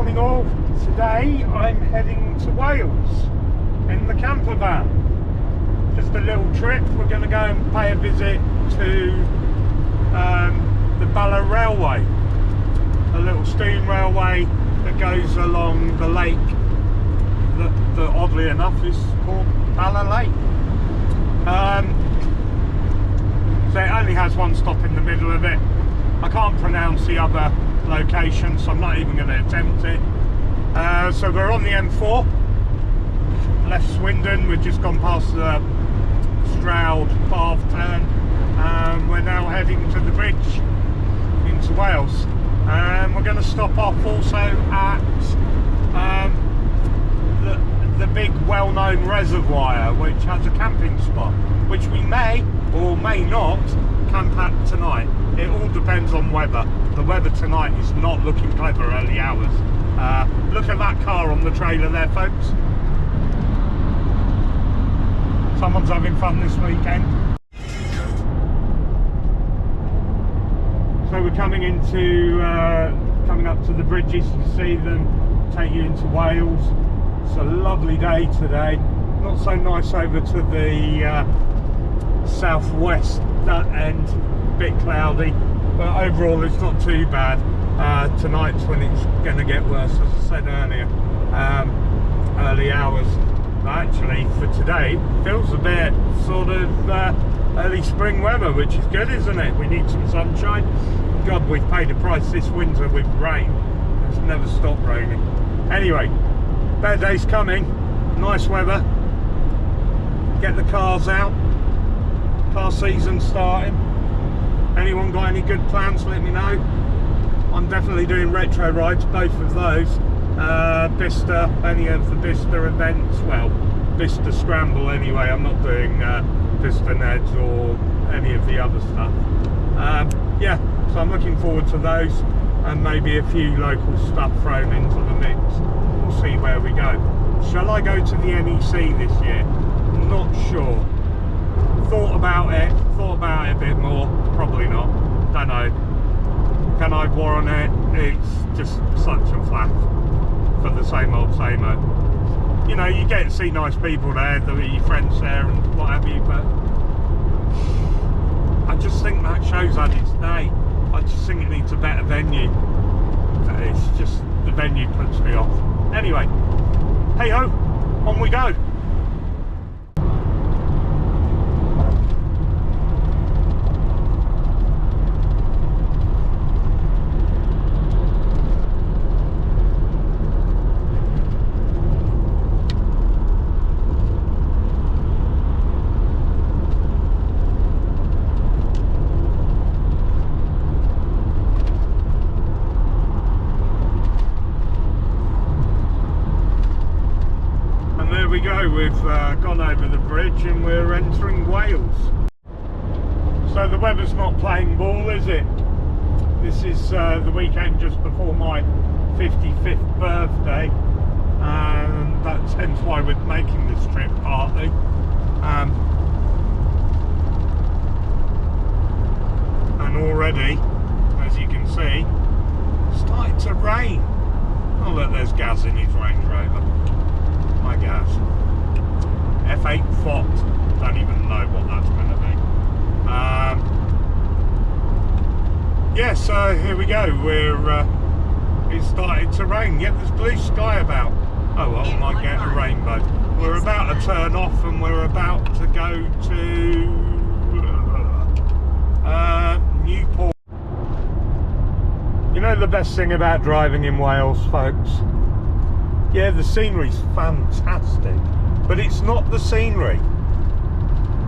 Morning all. Today I'm heading to Wales in the camper van. Just a little trip. We're going to go and pay a visit to the Bala railway, a little steam railway that goes along the lake that oddly enough is called Bala Lake. So it only has one stop in the middle of it. I can't pronounce the other location, so I'm not even going to attempt it. So we're on the M4, left Swindon. We've just gone past the Stroud path turn, and we're now heading to the bridge into Wales. And we're going to stop off also at the big well-known reservoir, which has a camping spot, which we may or may not camp at tonight. It all depends on weather. The weather tonight is not looking clever early hours. Look at that car on the trailer there, folks. Someone's having fun this weekend. So we're coming up to the bridges. You see them take you into Wales. It's a lovely day today. Not so nice over to the southwest, that end, a bit cloudy, but overall it's not too bad. Tonight's when it's going to get worse, as I said earlier, early hours. Actually for today it feels a bit sort of early spring weather, which is good, isn't it? We need some sunshine. God, we've paid a price this winter with rain. It's never stopped raining. Anyway, better days coming, nice weather. Get the cars out, car season starting. Anyone got any good plans, let me know. I'm definitely doing retro rides, both of those. Bicester, any of the Bicester events, well, Bicester Scramble anyway. I'm not doing Bicester Neds or any of the other stuff. Yeah, so I'm looking forward to those, and maybe a few local stuff thrown into the mix. We'll see where we go. Shall I go to the NEC this year? Not sure. Thought about it a bit more. Probably not. Don't know. Can I warrant it? It's just such a flash for the same old. You know, you get to see nice people there, there are your friends there and what have you, but I just think that show's had its day. I just think it needs a better venue. It's just, the venue puts me off. Anyway, hey ho, on we go. We've gone over the bridge and we're entering Wales. So the weather's not playing ball, is it? This is the weekend just before my 55th birthday, and that's hence why we're making this trip partly. And already, as you can see, it's starting to rain. Oh look, there's Gaz in his Range Rover. My Gaz. F8 Fox, don't even know what that's going to be. Yeah, so here we go. It's started to rain. Yet there's blue sky about. Oh well, I might get a rainbow. We're about to turn off and we're about to go to Newport. You know the best thing about driving in Wales, folks? Yeah, the scenery's fantastic. But it's not the scenery.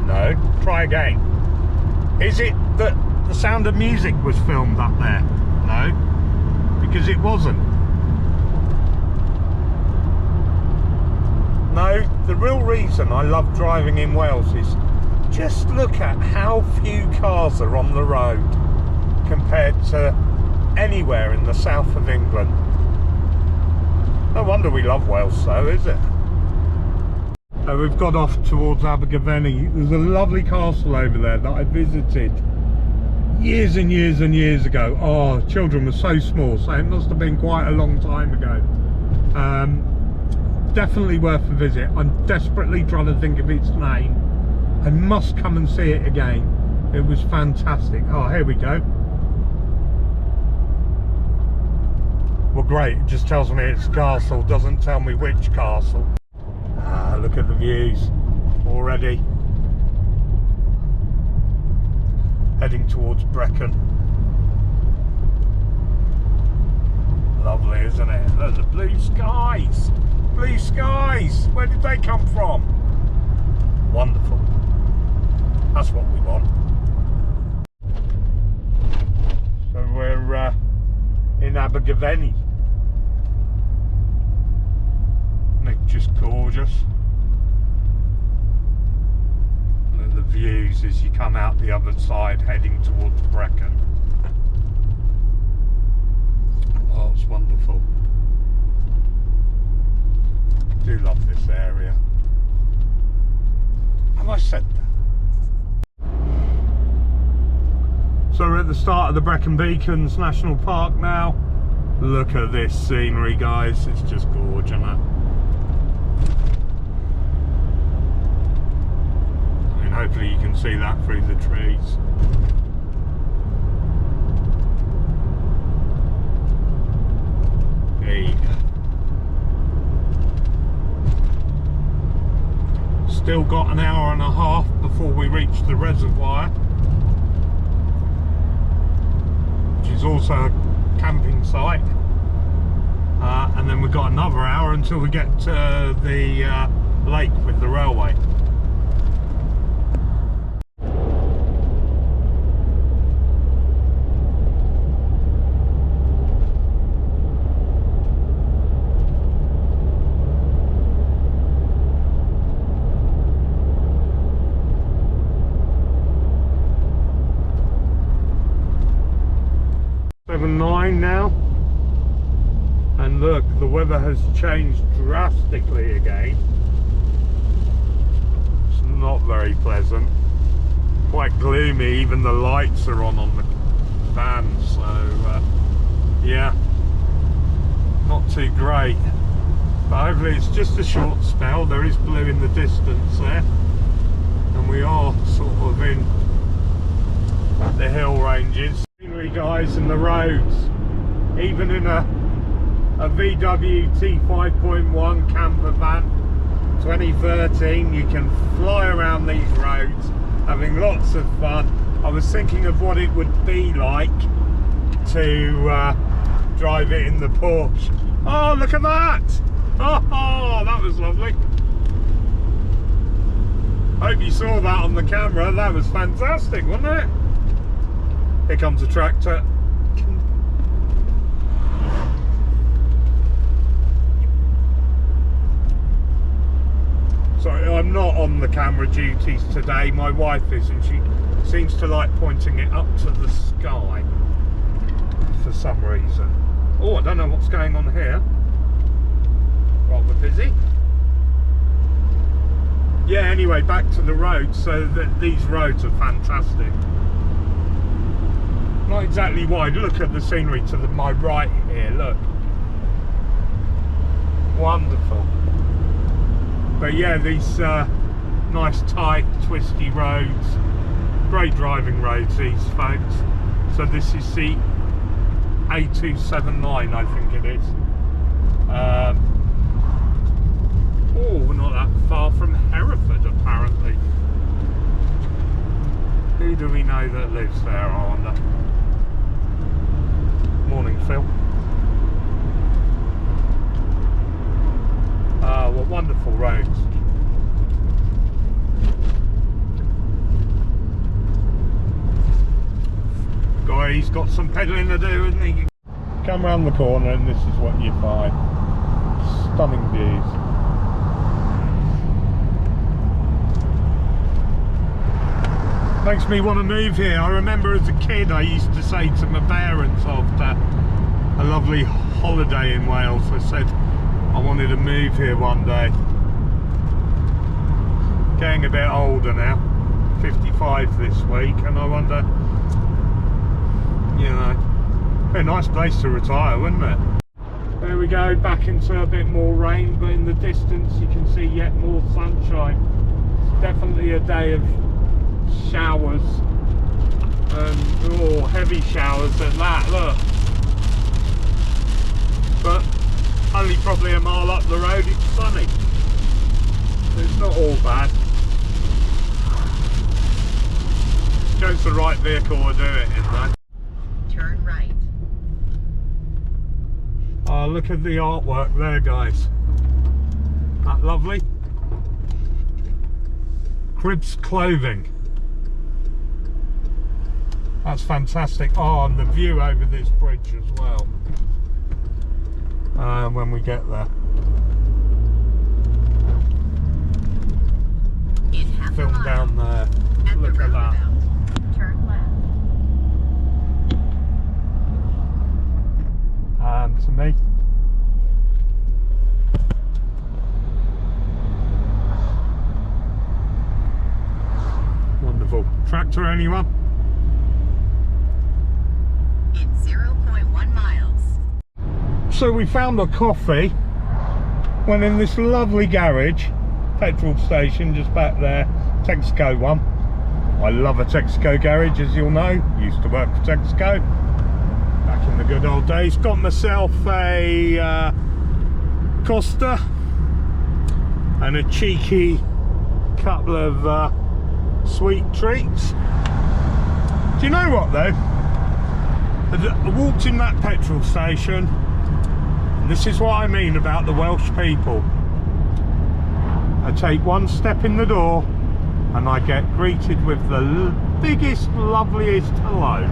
No, try again. Is it that the Sound of Music was filmed up there? No, because it wasn't. No, the real reason I love driving in Wales is just look at how few cars are on the road compared to anywhere in the south of England. No wonder we love Wales so, is it? So we've got off towards Abergavenny. There's a lovely castle over there that I visited years and years and years ago. Oh, children were so small, so it must have been quite a long time ago. Definitely worth a visit. I'm desperately trying to think of its name. I must come and see it again. It was fantastic. Oh, here we go. Well, great, it just tells me it's castle, doesn't tell me which castle. Ah, look at the views already. Heading towards Brecon. Lovely, isn't it? Look at the blue skies. Blue skies. Where did they come from? Wonderful. That's what we want. So we're in Abergavenny. Isn't it just gorgeous? Look at the views as you come out the other side heading towards Brecon. Oh, it's wonderful. I do love this area. Have I said that? So we're at the start of the Brecon Beacons National Park now. Look at this scenery, guys. It's just gorgeous, isn't it? I mean, hopefully you can see that through the trees. There you go. Still got an hour and a half before we reach the reservoir, which is also a camping site, and then we've got another hour until we get to the lake with the railway. Now, and look, the weather has changed drastically again. It's not very pleasant, quite gloomy. Even the lights are on the van, so yeah, not too great, but hopefully it's just a short spell. There is blue in the distance there, and we are sort of in the hill ranges. Scenery, guys, and the roads, even in a VW T5.1 Campervan 2013, you can fly around these roads having lots of fun. I was thinking of what it would be like to drive it in the Porsche. Oh, look at that! Oh, that was lovely. Hope you saw that on the camera. That was fantastic, wasn't it? Here comes a tractor. Sorry, I'm not on the camera duties today. My wife is, and she seems to like pointing it up to the sky for some reason. Oh, I don't know what's going on here. Rather busy. Yeah, anyway, back to the roads. So these roads are fantastic. Not exactly wide. Look at the scenery to my right here, look. Wonderful. But yeah, these nice tight twisty roads, great driving roads these folks. So this is the A279, I think it is. Oh, we're not that far from Hereford apparently. Who do we know that lives there, I wonder? Morning, Phil. Ah, what wonderful roads. Guy's got some pedalling to do, hasn't he? Come round the corner and this is what you find. Stunning views. Makes me want to move here. I remember as a kid I used to say to my parents after a lovely holiday in Wales, I said I wanted to move here one day. Getting a bit older now, 55 this week, and I wonder you know. Be a nice place to retire, wouldn't it? There we go, back into a bit more rain, but in the distance you can see yet more sunshine. It's definitely a day of showers, and heavy showers at that, look. But only probably a mile up the road it's sunny. So it's not all bad. Chose the right vehicle to do it in though. Turn right. Oh, look at the artwork there, guys. That lovely. Cribs Clothing. That's fantastic. Oh, and the view over this bridge as well. When we get there. In half Film a mile, down there. at Look the at that. roundabout, turn left. And to me. Wonderful. Tractor, anyone? In 0.1 miles. So we found a coffee, went in this lovely garage, petrol station just back there, Texaco one. I love a Texaco garage, as you'll know, used to work for Texaco back in the good old days. Got myself a Costa and a cheeky couple of sweet treats. Do you know what though? I walked in that petrol station. This is what I mean about the Welsh people. I take one step in the door and I get greeted with the biggest, loveliest hello.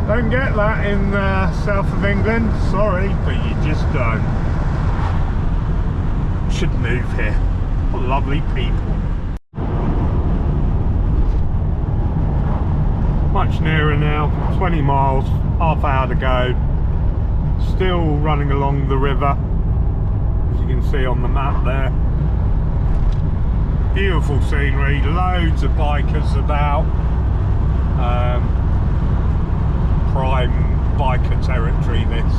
Don't get that in the south of England, sorry, but you just don't. Should move here. What lovely people. Much nearer now, 20 miles, half hour to go. Still running along the river, as you can see on the map there. Beautiful scenery, loads of bikers about. Prime biker territory this.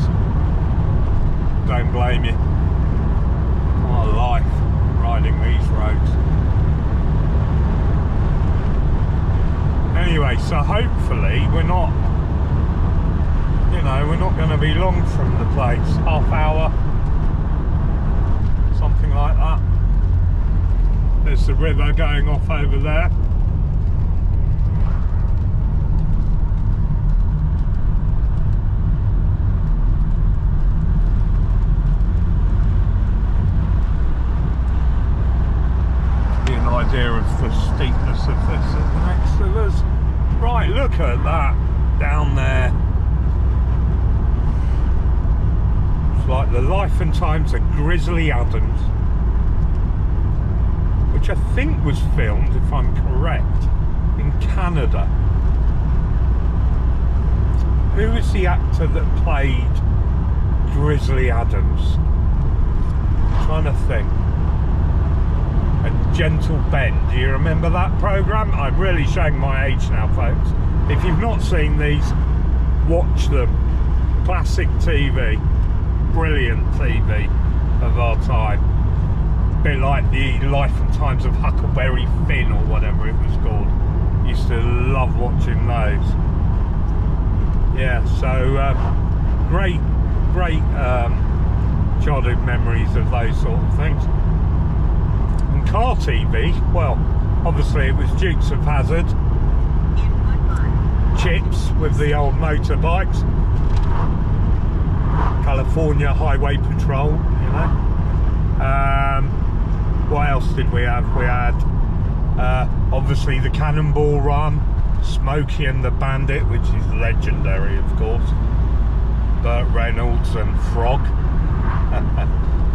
Don't blame you. What a life riding these roads. Anyway, so hopefully we're not, you know, we're not going to be long from the place. Half hour, something like that. There's the river going off over there. Give you an idea of the steepness of this at the next to us. Right, look at that down there. Like the life and times of Grizzly Adams, which I think was filmed, if I'm correct, in Canada. Who was the actor that played Grizzly Adams? I'm trying to think. A Gentle Ben. Do you remember that programme? I'm really showing my age now, folks. If you've not seen these, watch them. Classic TV. Brilliant TV of our time. A bit like the Life and Times of Huckleberry Finn or whatever it was called. Used to love watching those. Yeah, so great childhood memories of those sort of things. And car TV, well, obviously it was Dukes of Hazzard, Chips with the old motorbikes, California Highway Patrol, you know. What else did we have? We had obviously the Cannonball Run, Smokey and the Bandit, which is legendary, of course. Burt Reynolds and Frog.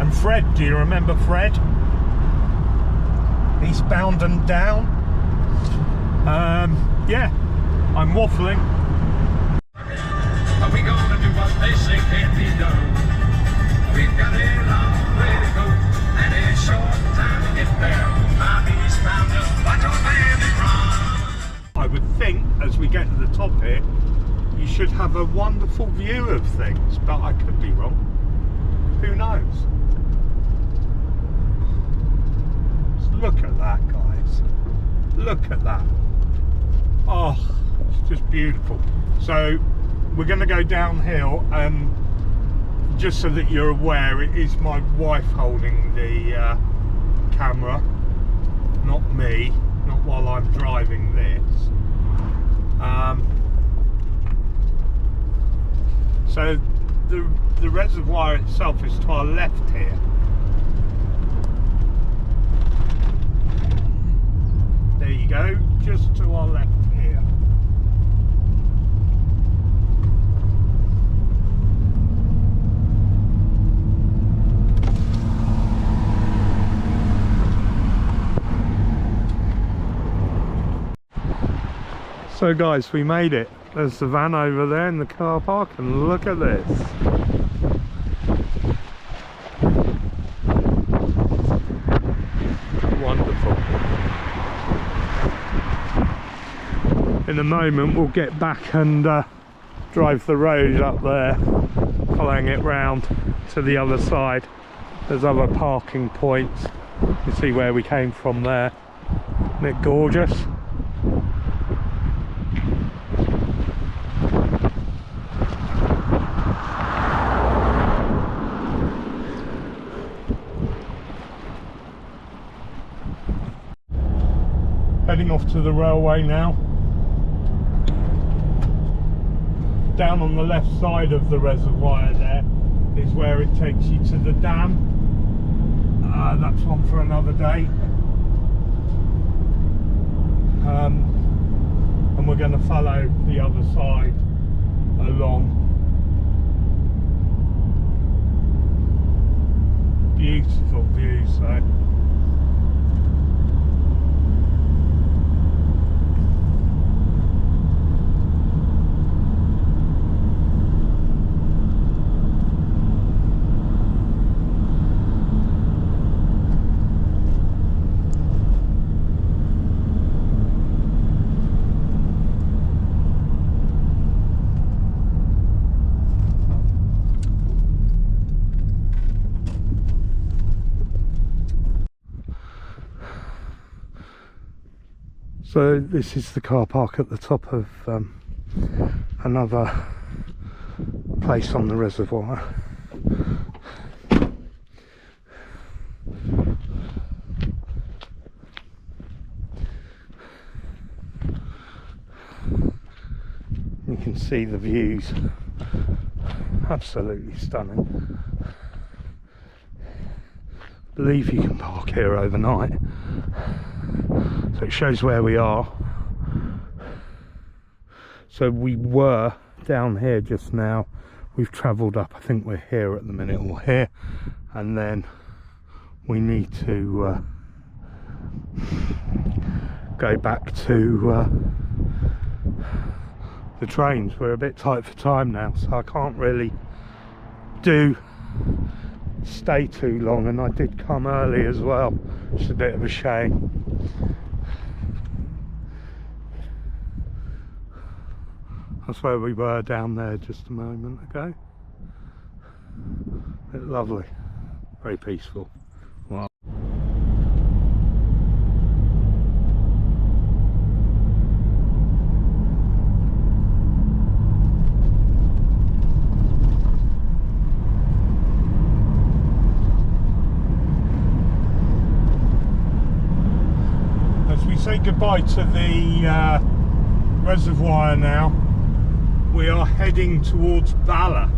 And Fred, do you remember Fred? Eastbound and Down. Yeah, I'm waffling. Are we gonna do what they say can't be done? We've got a long way to go, and a short time to get there. My beast found us, watch our bandit run. I would think as we get to the top here, you should have a wonderful view of things, but I could be wrong. Who knows? Just look at that, guys. Look at that. Oh, it's just beautiful. So we're going to go downhill, and just so that you're aware, it is my wife holding the camera, not me, not while I'm driving this. So the reservoir itself is to our left here. There you go, just to our left here. So guys, we made it. There's the van over there in the car park, and look at this. Wonderful. In a moment we'll get back and drive the road up there, following it round to the other side. There's other parking points. You can see where we came from there. Isn't it gorgeous? Heading off to the railway now. Down on the left side of the reservoir there is where it takes you to the dam. That's one for another day. And we're going to follow the other side along. Beautiful view, so. So this is the car park at the top of another place on the reservoir. You can see the views, absolutely stunning. I believe you can park here overnight. So it shows where we are. So we were down here just now. We've travelled up. I think we're here at the minute, or here, and then we need to go back to the trains. We're a bit tight for time now, so I can't really stay too long, and I did come early as well. It's a bit of a shame. That's where we were down there just a moment ago. It's lovely, very peaceful. Wow. As we say goodbye to the reservoir now, we are heading towards Bala,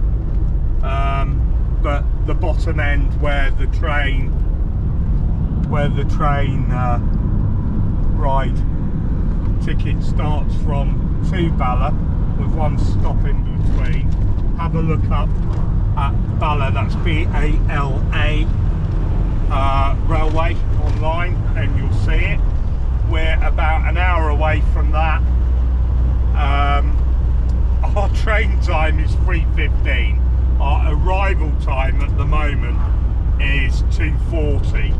but the bottom end where the train ride ticket starts from, to Bala, with one stop in between. Have a look up at Bala, that's B-A-L-A railway online, and you'll see it. We're about an hour away from that. Our train time is 3:15. Our arrival time at the moment is 2:40.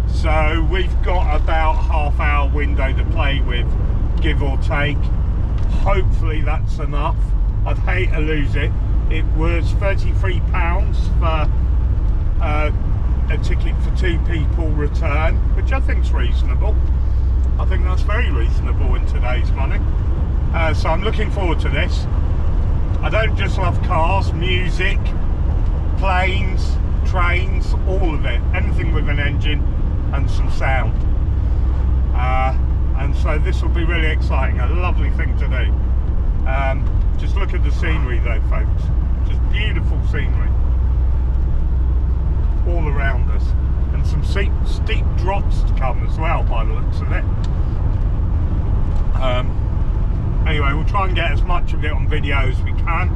So we've got about half-hour window to play with, give or take. Hopefully that's enough. I'd hate to lose it. It was £33 for a ticket for 2 people return, which I think is reasonable. I think that's very reasonable in today's money. So I'm looking forward to this. I don't just love cars, music, planes, trains, all of it. Anything with an engine and some sound. And so this will be really exciting, a lovely thing to do. Just look at the scenery though, folks. Just beautiful scenery all around us, and some steep drops to come as well by the looks of it. Anyway, we'll try and get as much of it on video as we can.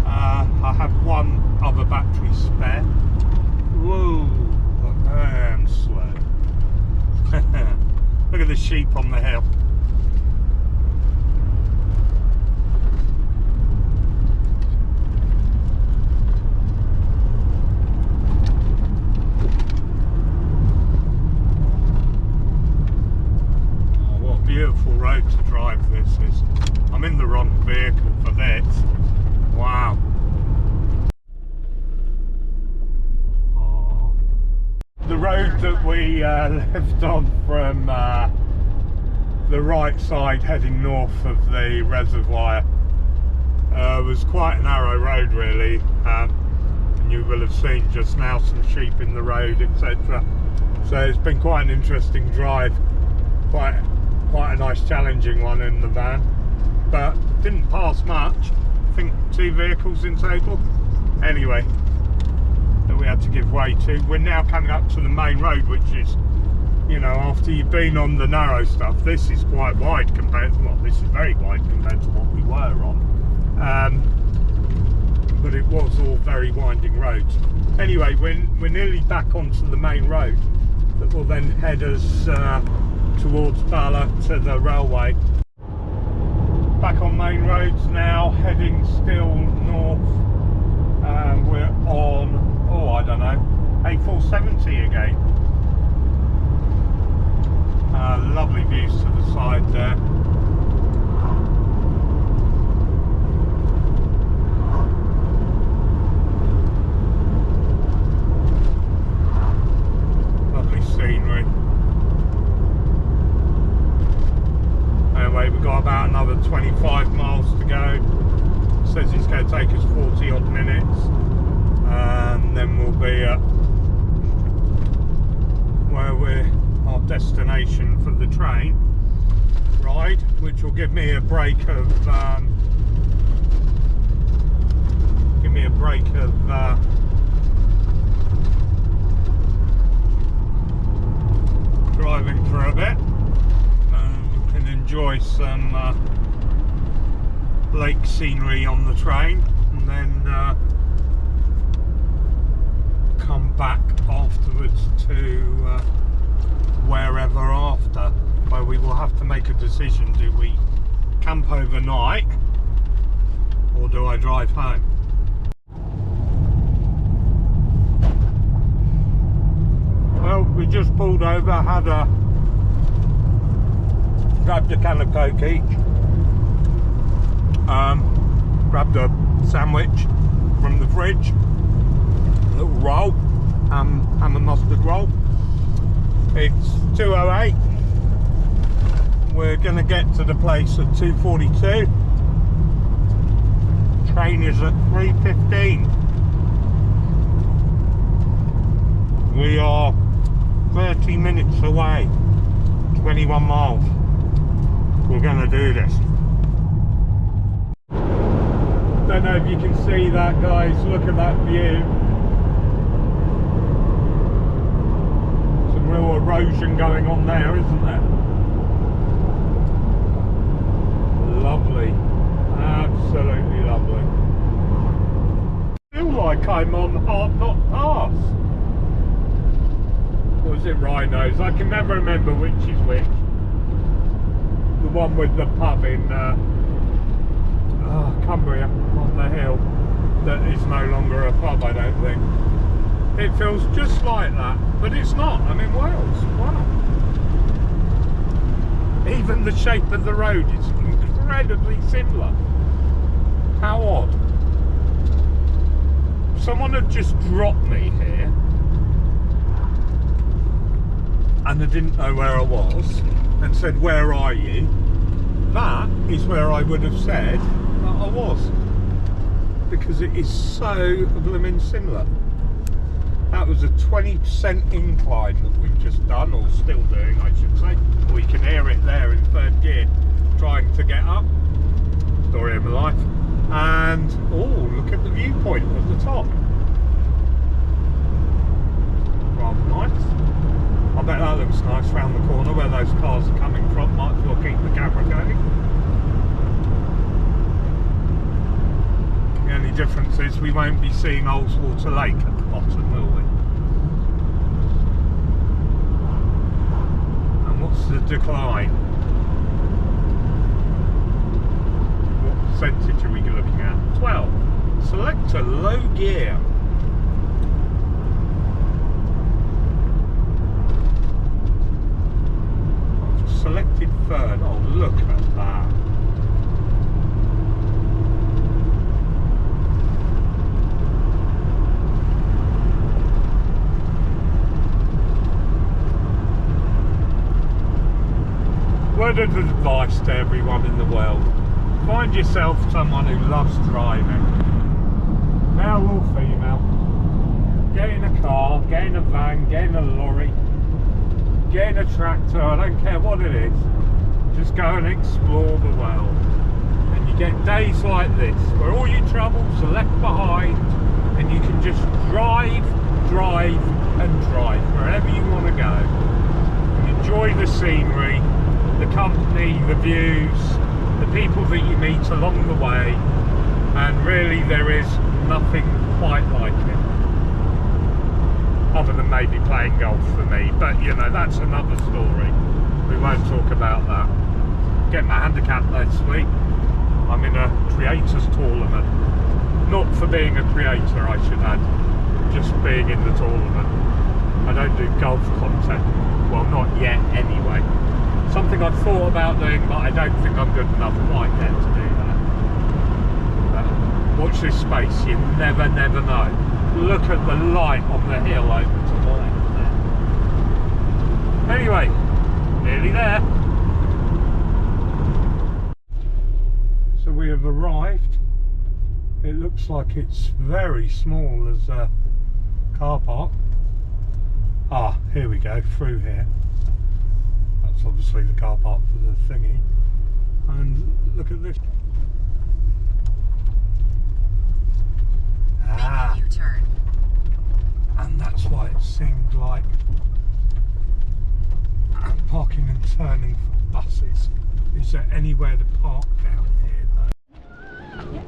I have one other battery spare. Whoa, I'm slow. Look at the sheep on the hill. Beautiful road to drive this is. I'm in the wrong vehicle for this. Wow. Oh. The road that we left on from the right side heading north of the reservoir was quite a narrow road really, and you will have seen just now some sheep in the road, etc. So it's been quite an interesting drive, quite a nice challenging one in the van, but didn't pass much. I think 2 vehicles in total anyway that we had to give way to. We're now coming up to the main road, which is, you know, after you've been on the narrow stuff, this is quite wide compared to this is very wide compared to what we were on, but it was all very winding roads. Anyway, we're nearly back onto the main road that will then head us towards Bala to the railway. Back on main roads now, heading still north. We're on, I don't know, A470 again. Lovely views to the side there. Lovely scenery. Anyway, we've got about another 25 miles to go. It says it's going to take us 40 odd minutes, and then we'll be at our destination for the train ride, which will give me a break of driving for a bit. Enjoy some lake scenery on the train, and then come back afterwards to wherever after, where we will have to make a decision. Do we camp overnight or do I drive home? Well, we just pulled over, grabbed a can of Coke each, grabbed a sandwich from the fridge, a little roll, ham and mustard roll. It's 2:08. We're going to get to the place at 2:42. Train is at 3:15. We are 30 minutes away, 21 miles. We're going to do this. Don't know if you can see that, guys. Look at that view. Some real erosion going on there, isn't there? Lovely. Absolutely lovely. I feel like I'm on Hard Knot Pass. Or is it Rhinos? I can never remember which is which. The one with the pub in Cumbria on the hill that is no longer a pub, I don't think. It feels just like that, but it's not. I'm in Wales. Wow. Even the shape of the road is incredible. incredibly similar. How odd. Someone had just dropped me here and they didn't know where I was and said, "Where are you?" That is where I would have said that I was, because it is so blooming similar. That was a 20% incline that we've just done, or still doing I should say, or you can hear it there in third gear trying to get up. Story of my life. And oh, look at the viewpoint at the top. Rather nice. I bet that looks nice round the corner where those cars are coming from. Might as well keep the camera going. The only difference is we won't be seeing Ullswater Lake at the bottom, will we? And what's the decline? What percentage are we looking at? 12. Select a low gear. I've selected third. Oh, look at that. Word of advice to everyone in the world: find yourself someone who loves driving, male or female. Get in a car, get in a van, get in a lorry, get in a tractor, I don't care what it is, just go and explore the world. And you get days like this where all your troubles are left behind and you can just drive and drive wherever you want to go and enjoy the scenery, the company, the views, the people that you meet along the way. And really there is nothing quite like it, other than maybe playing golf for me, but you know, that's another story. We won't talk about that. Get my handicap this week. I'm in a creators tournament, not for being a creator I should add, just being in the tournament. I don't do golf content, well not yet anyway. Something I've thought about doing, but I don't think I'm good enough quite yet to do that. Watch this space, you never know. Look at the light on the hill over to the left there. Anyway, nearly there. So we have arrived. It looks like it's very small as a car park. Ah, here we go, through here. That's obviously the car park for the thingy. And look at this. Make a U-turn. And that's why it seemed like parking and turning for buses. Is there anywhere to park down here though?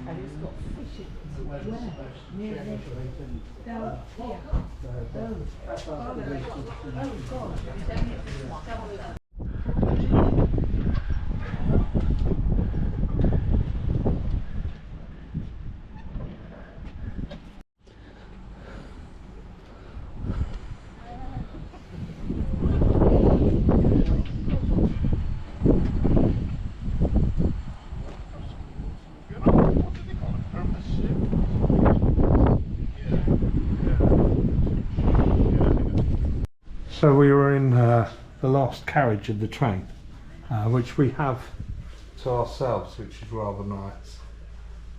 And it's got fish in it. Down here. So we were in the last carriage of the train, which we have to ourselves, which is rather nice.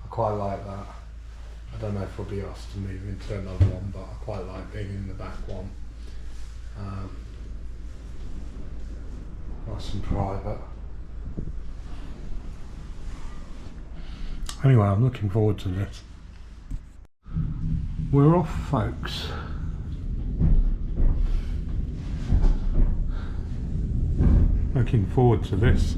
I quite like that. I don't know if it'll be us to move into another one, but I quite like being in the back one. Nice and private. Anyway, I'm looking forward to this. We're off, folks. Looking forward to this.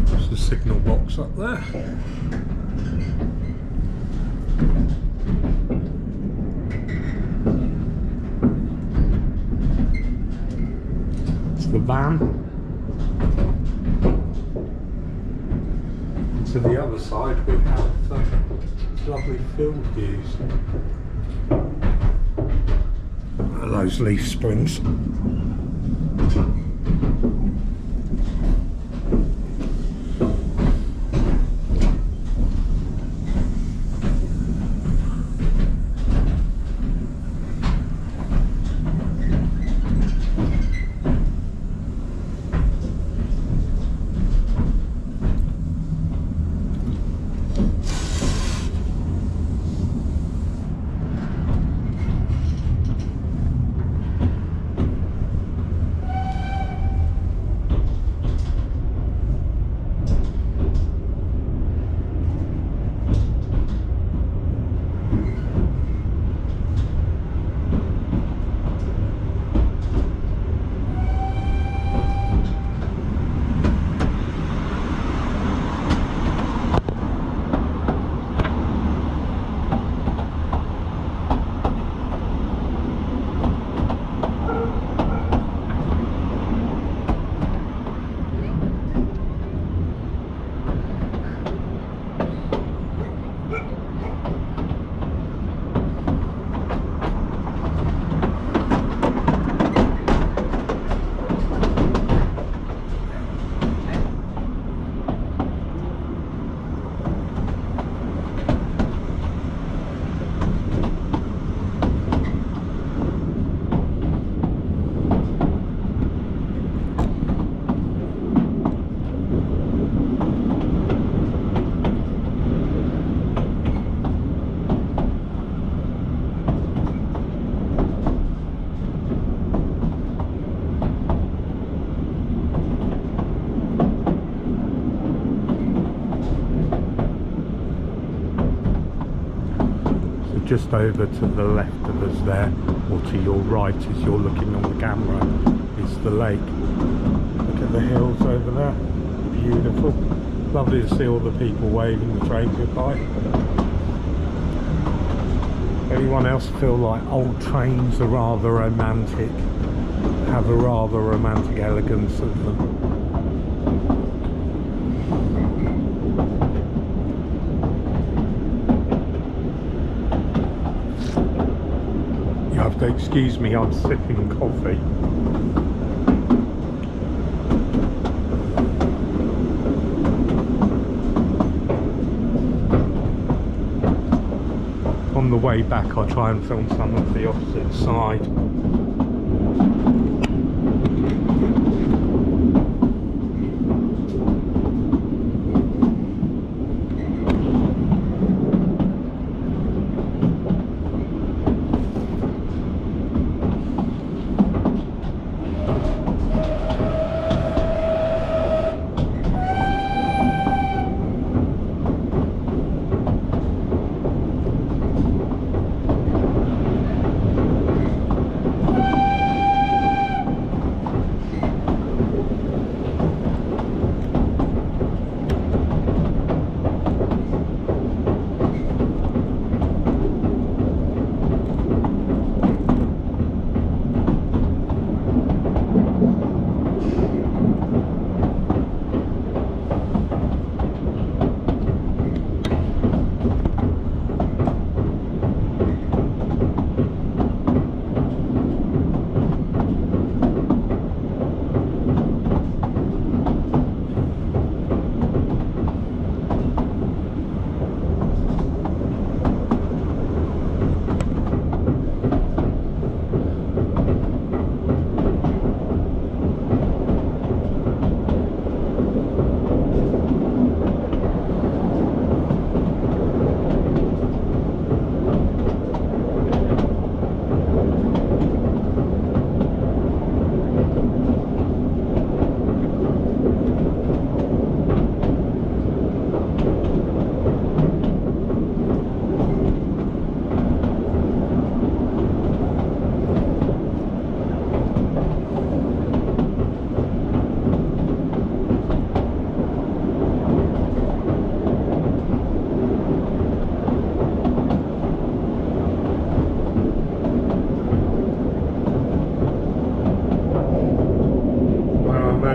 There's the signal box up there. It's the van. To the other side we have lovely field views. Those leaf springs. Just over to the left of us there, or to your right as you're looking on the camera, is the lake. Look at the hills over there, beautiful. Lovely to see all the people waving the train goodbye. Anyone else feel like old trains are rather romantic, have a rather romantic elegance of them? You have to excuse me, I'm sipping coffee. On the way back I'll try and film some of the opposite side.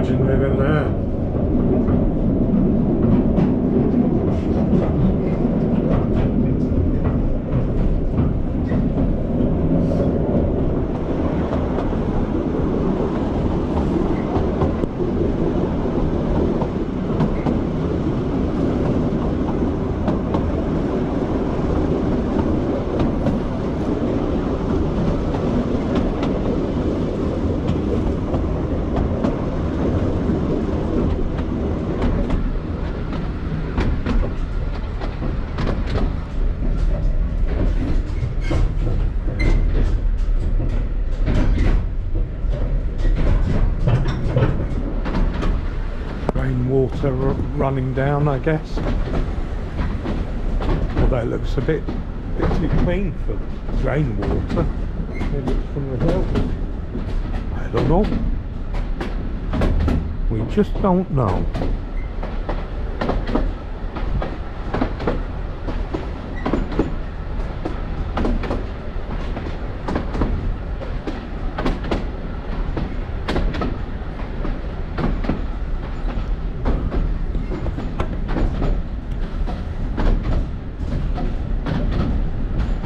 imagine living there. Rainwater running down, I guess. Although it looks a bit too clean for rainwater. Maybe it's from the hill. I don't know. We just don't know.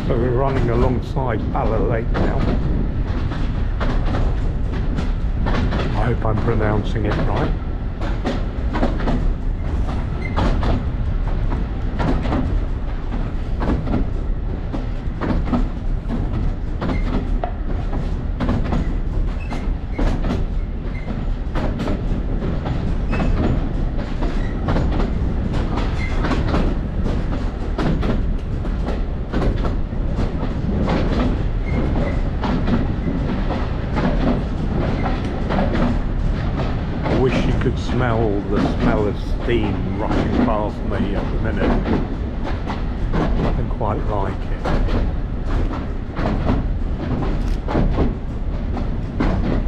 So we're running alongside Bala Lake now. I hope I'm pronouncing it right. Could smell the smell of steam rushing past me at the minute. Nothing quite like it.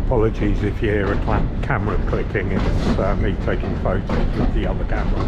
Apologies if you hear a camera clicking, it's me taking photos with the other camera.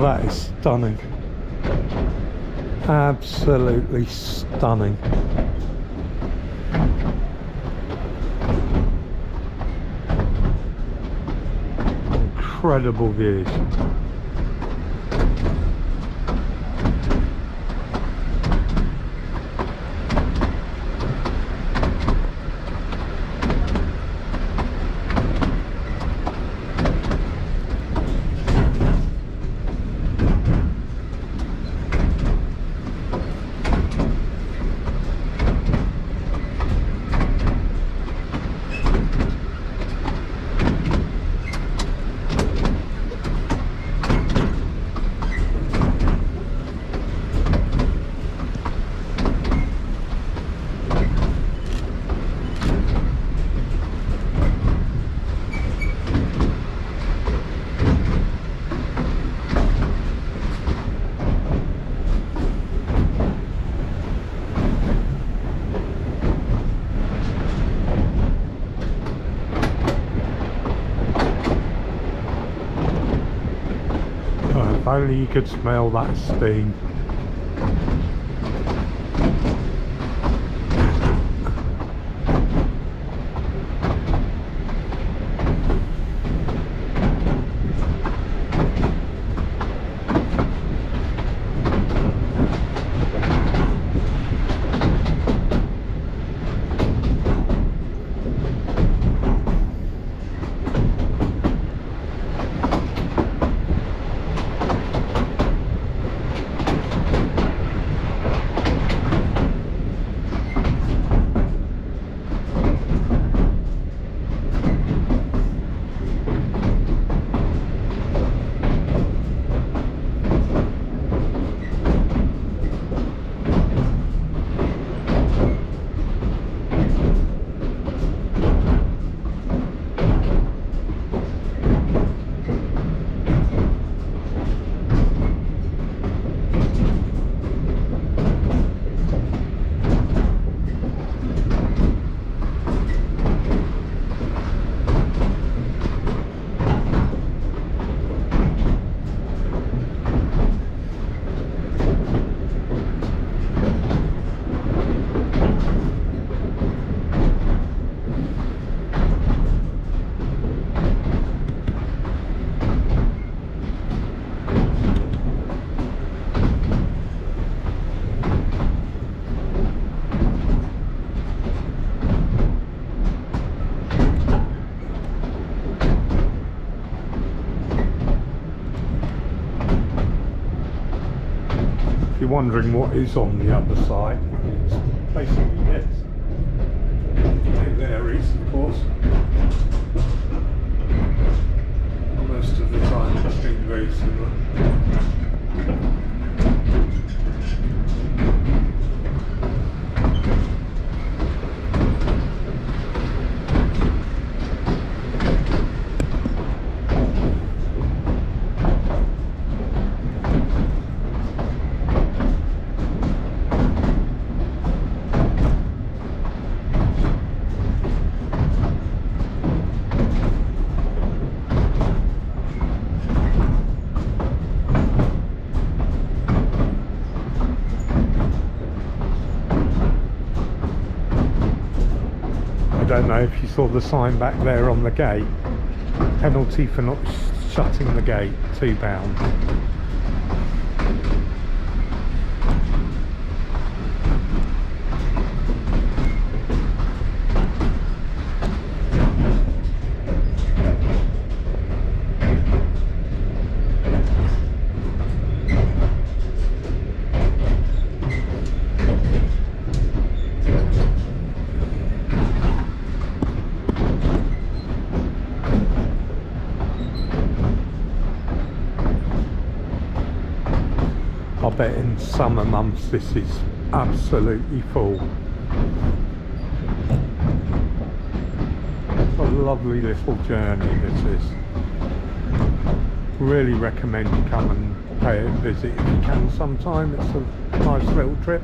that is stunning. Absolutely stunning. Incredible views. If only you could smell that steam. If you're wondering what is on the other side, it's basically this. It varies, of course. Most of the time it's been very similar. I don't know if you saw the sign back there on the gate. Penalty for not shutting the gate, £2. I bet in summer months this is absolutely full. A lovely little journey this is. Really recommend you come and pay a visit if you can sometime. It's a nice little trip.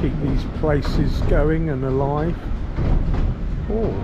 Keep these places going and alive. Oh.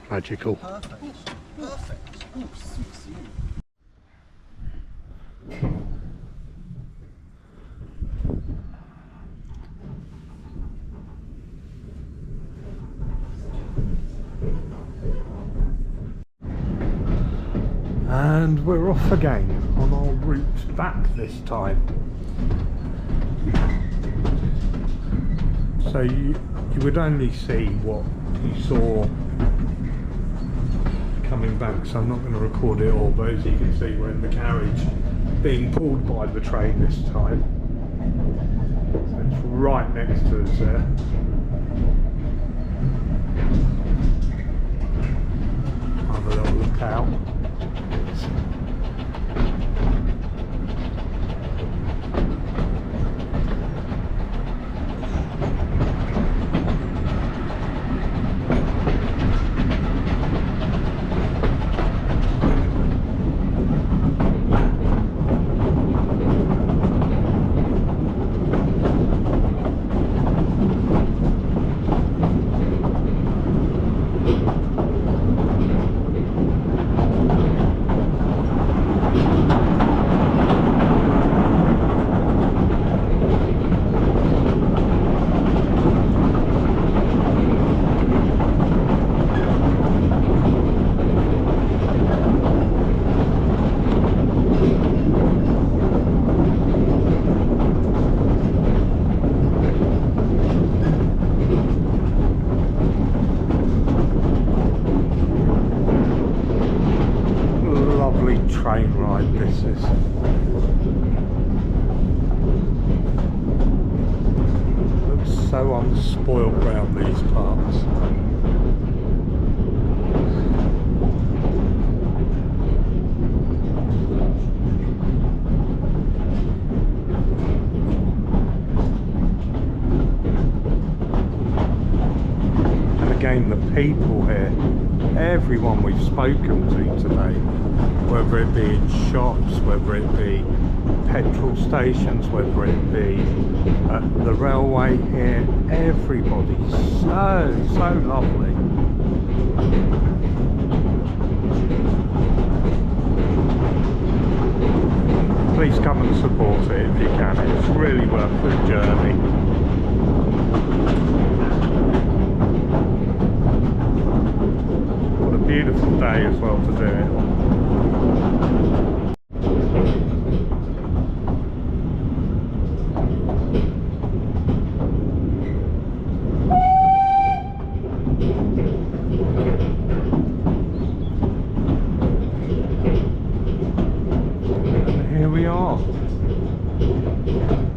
Magical. Perfect. Perfect. Ooh, suits you. And we're off again on our route back this time. So you would only see what you saw coming back, so I'm not going to record it all, but as you can see we're in the carriage being pulled by the train this time. So it's right next to us there. Have a little look out. Train ride this is. Looks so unspoiled round these parts. again, the people here, everyone we've spoken to today, whether it be in shops, whether it be petrol stations, whether it be at the railway here, everybody's so lovely. Please come and support it if you can, it's really worth the journey. What a beautiful day as well to do it.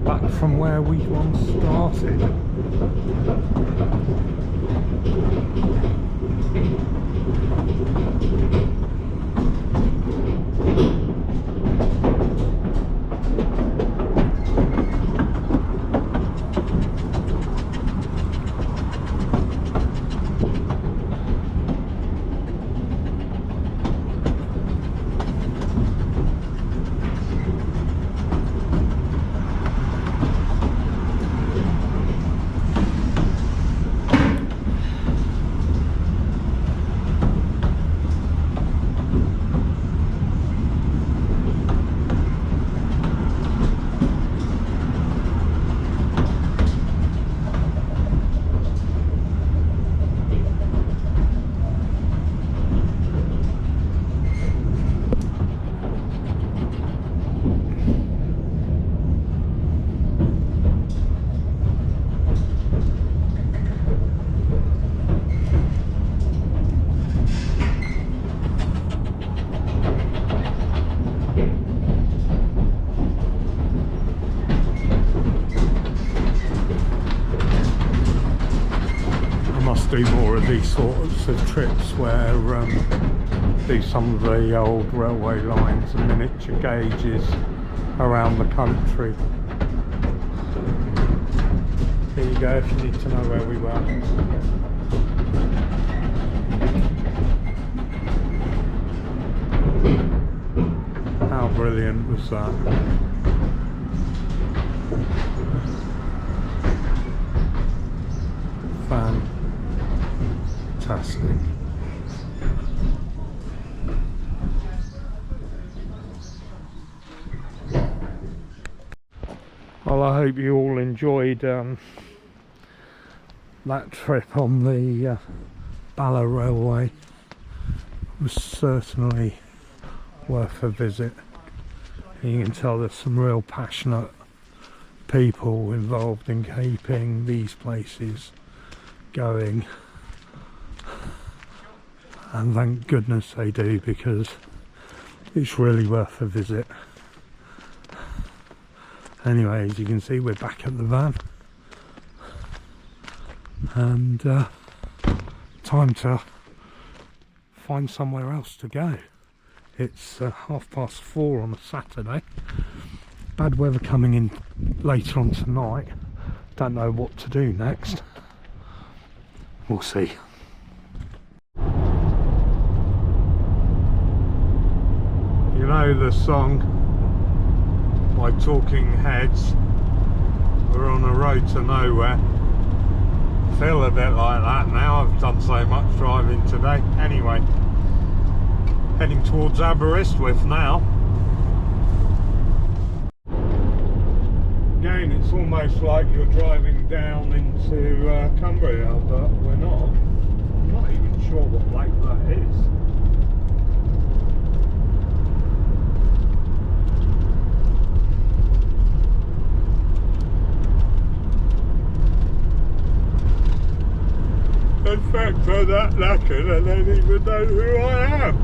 Back from where we once started. Do more of these sorts of trips where do some of the old railway lines and miniature gauges around the country. Here you go if you need to know where we were. How brilliant was that? Fantastic. Well, I hope you all enjoyed that trip on the Bala Railway. It was certainly worth a visit. You can tell there's some real passionate people involved in keeping these places going, and thank goodness they do, because it's really worth a visit. Anyway, as you can see, we're back at the van, and time to find somewhere else to go. It's 4:30 on a Saturday. Bad weather coming in later on tonight. Don't know what to do next. We'll see. You know the song by Talking Heads, we're on a road to nowhere. Feel a bit like that now, I've done so much driving today. Anyway, heading towards Aberystwyth now. Again, it's almost like you're driving down into Cumbria, but we're not. I'm not even sure what lake that is. In fact, I'm that knackered I don't even know who I am.